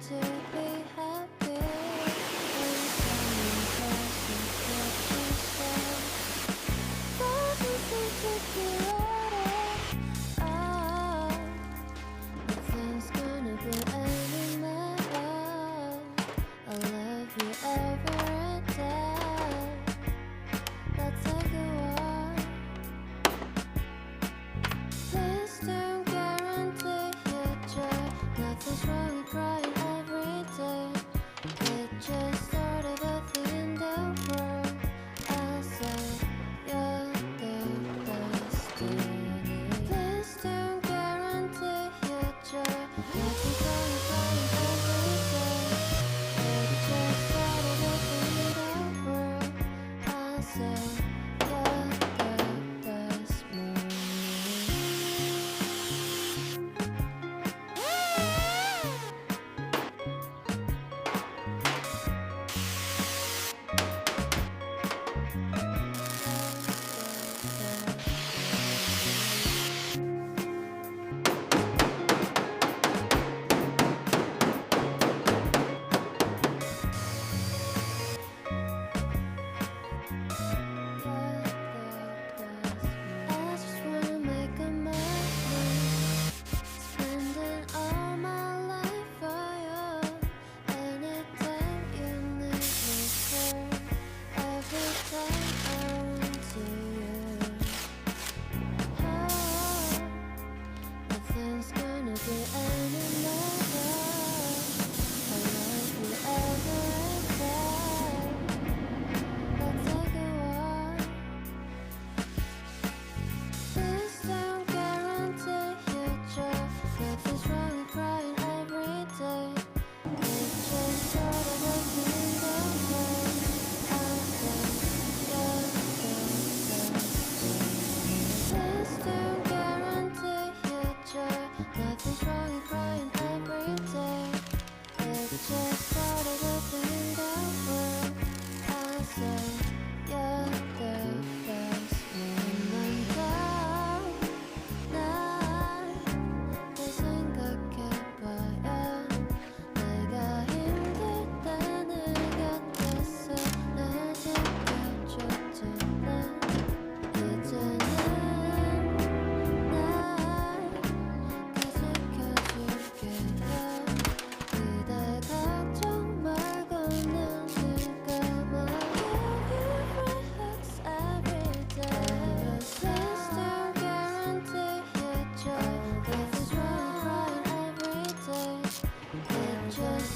to be happy. When someone passes what you say, doesn't seem to be ready. Oh, nothing's gonna be any matter. I love you every day. Let's take a walk. Please don't guarantee your joy. Nothing's wrong with crying every day. It just started a thing in the world. I said you're the destiny. Please don't guarantee your joy. Nothing's wrong with crying every day. It just started a thing in the world. I said you're the best morning. I just wanna make a memory, spending all my life for you. Anytime you need me, sir. Every time I run to you. Oh, nothing's gonna be any better. I love you every day. Let's take a walk. Please don't guarantee your joy. Nothing's wrong with crying every day. It just started a thing in the world. I said you're the destiny. Please don't guarantee your joy. Nothing's wrong with crying every day. It just started a thing in the world. I said you're the best woman down. 난 내 생각해봐야 내가 힘들 때 내 곁에서 날 지켜줬잖아. 이제는 날 지켜줄게요. 그대 걱정 말고 난 지금은 give you free hugs every day. Please don't guarantee your joy. Nothing's wrong with crying every day. It just